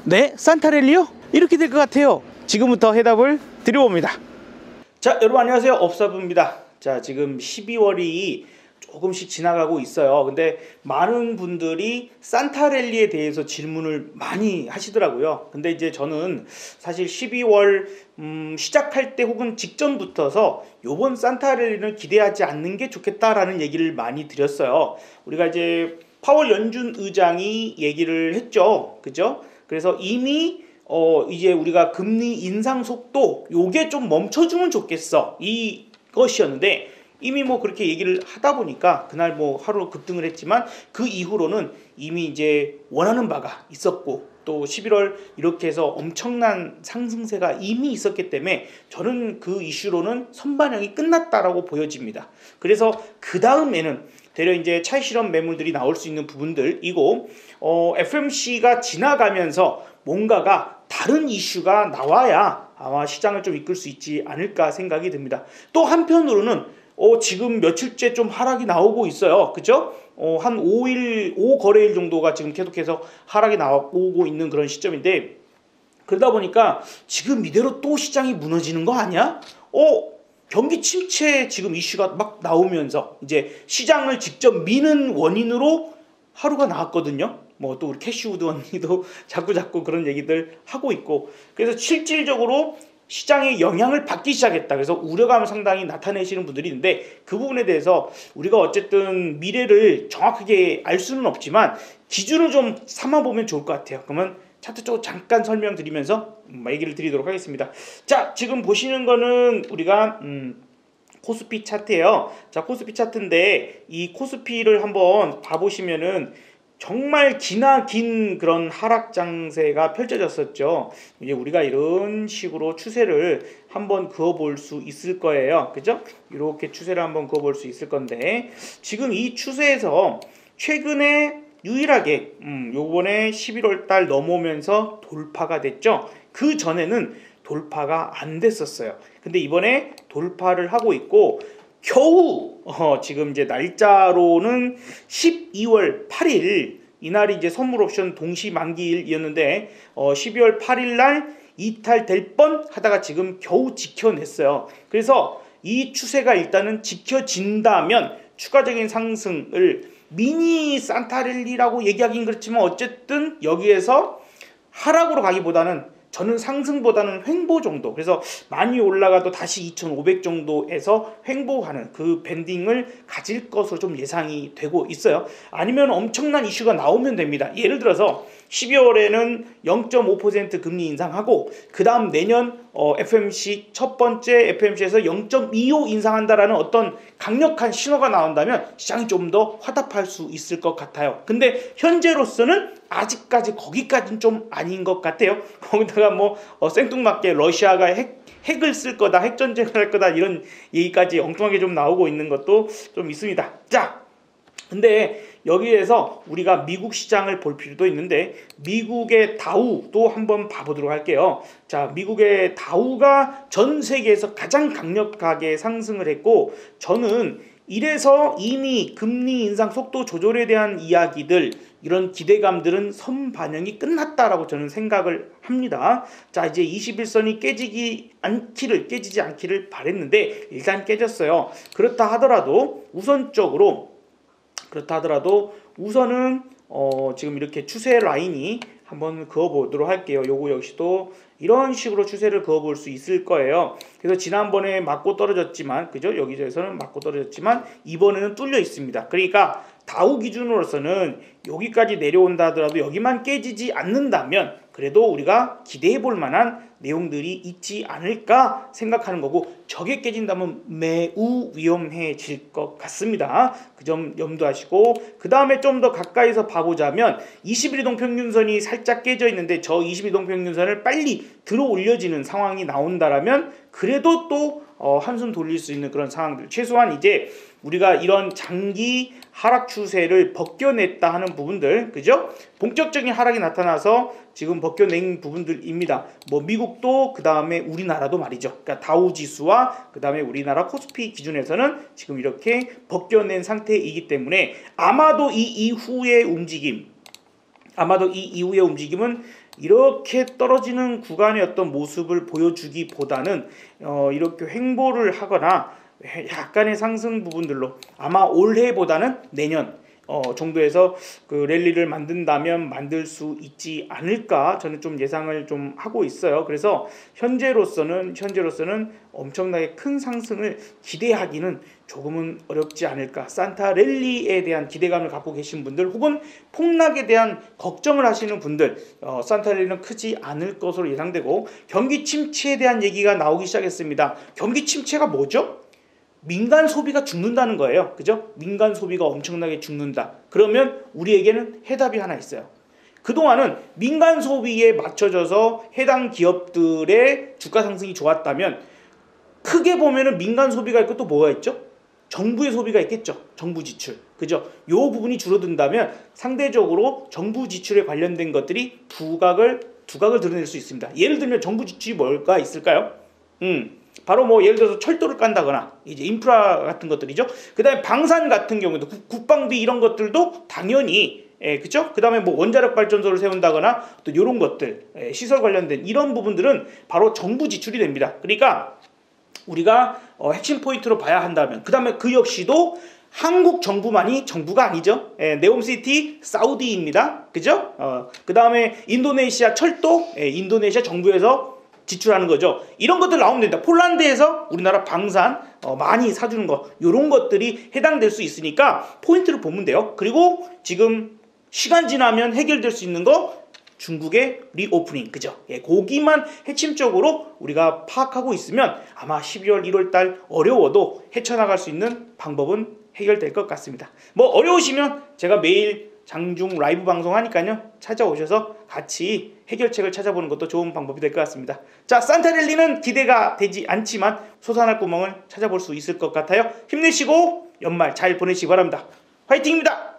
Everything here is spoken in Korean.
네, 산타랠리요? 이렇게 될 것 같아요. 지금부터 해답을 드려봅니다. 자, 여러분 안녕하세요. 업사부입니다. 자, 지금 12월이 조금씩 지나가고 있어요. 근데 많은 분들이 산타랠리에 대해서 질문을 많이 하시더라고요. 근데 이제 저는 사실 12월 시작할 때 혹은 직전부터서 요번 산타랠리는 기대하지 않는 게 좋겠다라는 얘기를 많이 드렸어요. 우리가 이제 파월 연준 의장이 얘기를 했죠. 그죠? 그래서 이미 이제 우리가 금리 인상 속도 요게 좀 멈춰주면 좋겠어 이것이었는데, 이미 뭐 그렇게 얘기를 하다 보니까 그날 뭐 하루 급등을 했지만 그 이후로는 이미 이제 원하는 바가 있었고 또 11월 이렇게 해서 엄청난 상승세가 이미 있었기 때문에 저는 그 이슈로는 선반영이 끝났다라고 보여집니다. 그래서 그 다음에는 대려 이제 차익 실현 매물들이 나올 수 있는 부분들이고, FMC가 지나가면서 뭔가가 다른 이슈가 나와야 아마 시장을 좀 이끌 수 있지 않을까 생각이 듭니다. 또 한편으로는 지금 며칠째 좀 하락이 나오고 있어요. 그죠? 한 5거래일 정도가 지금 계속해서 하락이 나오고 있는 그런 시점인데, 그러다 보니까 지금 이대로 또 시장이 무너지는 거 아니야? 경기 침체 지금 이슈가 막 나오면서 이제 시장을 직접 미는 원인으로 하루가 나왔거든요. 뭐 또 우리 캐시우드 언니도 자꾸 그런 얘기들 하고 있고, 그래서 실질적으로 시장의 영향을 받기 시작했다. 그래서 우려감을 상당히 나타내시는 분들이 있는데, 그 부분에 대해서 우리가 어쨌든 미래를 정확하게 알 수는 없지만 기준을 좀 삼아보면 좋을 것 같아요. 그러면 차트 쪽으로 잠깐 설명드리면서 얘기를 드리도록 하겠습니다. 자, 지금 보시는 거는 우리가 코스피 차트예요. 자, 코스피 차트인데 이 코스피를 한번 봐보시면은 정말 긴 그런 하락 장세가 펼쳐졌었죠. 이제 우리가 이런 식으로 추세를 한번 그어볼 수 있을 거예요. 그죠? 이렇게 추세를 한번 그어볼 수 있을 건데, 지금 이 추세에서 최근에 유일하게 요번에 11월 달 넘어오면서 돌파가 됐죠. 그 전에는 돌파가 안 됐었어요. 근데 이번에 돌파를 하고 있고, 겨우 지금 이제 날짜로는 12월 8일 이날이 이제 선물 옵션 동시 만기일이었는데 12월 8일 날 이탈될 뻔 하다가 지금 겨우 지켜냈어요. 그래서 이 추세가 일단은 지켜진다면 추가적인 상승을 미니 산타랠리라고 얘기하긴 그렇지만 어쨌든 여기에서 하락으로 가기보다는 저는 상승보다는 횡보 정도, 그래서 많이 올라가도 다시 2,500 정도에서 횡보하는 그 밴딩을 가질 것으로 좀 예상이 되고 있어요. 아니면 엄청난 이슈가 나오면 됩니다. 예를 들어서 12월에는 0.5% 금리 인상하고 그 다음 내년 FMC 첫 번째 FMC에서 0.25 인상한다라는 어떤 강력한 신호가 나온다면 시장이 좀 더 화답할 수 있을 것 같아요. 근데 현재로서는 아직까지 거기까지는 좀 아닌 것 같아요. 거기다가 뭐 생뚱맞게 러시아가 핵을 쓸 거다, 핵전쟁을 할 거다, 이런 얘기까지 엉뚱하게 좀 나오고 있는 것도 좀 있습니다. 자, 근데 여기에서 우리가 미국 시장을 볼 필요도 있는데, 미국의 다우도 한번 봐보도록 할게요. 자, 미국의 다우가 전 세계에서 가장 강력하게 상승을 했고, 저는 이래서 이미 금리 인상 속도 조절에 대한 이야기들, 이런 기대감들은 선반영이 끝났다라고 저는 생각을 합니다. 자, 이제 21선이 깨지지 않기를 바랬는데 일단 깨졌어요. 그렇다 하더라도 우선은 지금 이렇게 추세 라인이 한번 그어보도록 할게요. 요거 역시도 이런 식으로 추세를 그어볼 수 있을 거예요. 그래서 지난번에 맞고 떨어졌지만, 그죠? 여기저기서는 맞고 떨어졌지만 이번에는 뚫려 있습니다. 그러니까 다우 기준으로서는 여기까지 내려온다 하더라도 여기만 깨지지 않는다면 그래도 우리가 기대해 볼 만한 내용들이 있지 않을까 생각하는 거고, 저게 깨진다면 매우 위험해질 것 같습니다. 그 점 염두하시고, 그 다음에 좀 더 가까이서 봐보자면 21이동 평균선이 살짝 깨져 있는데 저 22동 평균선을 빨리 들어 올려지는 상황이 나온다라면 그래도 또 한숨 돌릴 수 있는 그런 상황들, 최소한 이제 우리가 이런 장기 하락 추세를 벗겨냈다 하는 부분들, 그죠? 본격적인 하락이 나타나서 지금 벗겨낸 부분들입니다. 뭐 미국도 그 다음에 우리나라도 말이죠. 그러니까 다우지수와 그 다음에 우리나라 코스피 기준에서는 지금 이렇게 벗겨낸 상태이기 때문에 아마도 이 이후의 움직임은 이렇게 떨어지는 구간의 어떤 모습을 보여주기보다는 이렇게 횡보를 하거나 약간의 상승 부분들로 아마 올해보다는 내년 정도에서 그 랠리를 만든다면 만들 수 있지 않을까 저는 좀 예상을 좀 하고 있어요. 그래서 현재로서는 엄청나게 큰 상승을 기대하기는 조금은 어렵지 않을까. 산타 랠리에 대한 기대감을 갖고 계신 분들 혹은 폭락에 대한 걱정을 하시는 분들 산타 랠리는 크지 않을 것으로 예상되고, 경기 침체에 대한 얘기가 나오기 시작했습니다. 경기 침체가 뭐죠? 민간 소비가 죽는다는 거예요. 그죠? 민간 소비가 엄청나게 죽는다. 그러면 우리에게는 해답이 하나 있어요. 그동안은 민간 소비에 맞춰져서 해당 기업들의 주가 상승이 좋았다면, 크게 보면은 민간 소비가 있고 또 뭐가 있죠? 정부의 소비가 있겠죠. 정부 지출. 그죠? 요 부분이 줄어든다면 상대적으로 정부 지출에 관련된 것들이 두각을 드러낼 수 있습니다. 예를 들면 정부 지출이 뭘까 있을까요? 바로 뭐 예를 들어서 철도를 깐다거나 이제 인프라 같은 것들이죠. 그 다음에 방산 같은 경우도 국방비 이런 것들도 당연히 그쵸? 그 다음에 뭐 원자력 발전소를 세운다거나 또 이런 것들 시설 관련된 이런 부분들은 바로 정부 지출이 됩니다. 그러니까 우리가 핵심 포인트로 봐야 한다면, 그 다음에 그 역시도 한국 정부만이 정부가 아니죠. 네옴시티 사우디입니다. 그죠? 그 다음에 인도네시아 철도 인도네시아 정부에서 지출하는 거죠. 이런 것들 나오면 된다. 폴란드에서 우리나라 방산 많이 사주는 거, 이런 것들이 해당될 수 있으니까 포인트를 보면 돼요. 그리고 지금 시간 지나면 해결될 수 있는 거, 중국의 리오프닝, 그죠? 거기만 핵심적으로 우리가 파악하고 있으면 아마 12월 1월 달 어려워도 헤쳐나갈 수 있는 방법은 해결될 것 같습니다. 뭐 어려우시면 제가 매일 장중 라이브 방송하니까요, 찾아오셔서 같이 해결책을 찾아보는 것도 좋은 방법이 될 것 같습니다. 자, 산타 랠리는 기대가 되지 않지만 솟아날 구멍을 찾아볼 수 있을 것 같아요. 힘내시고 연말 잘 보내시기 바랍니다. 화이팅입니다.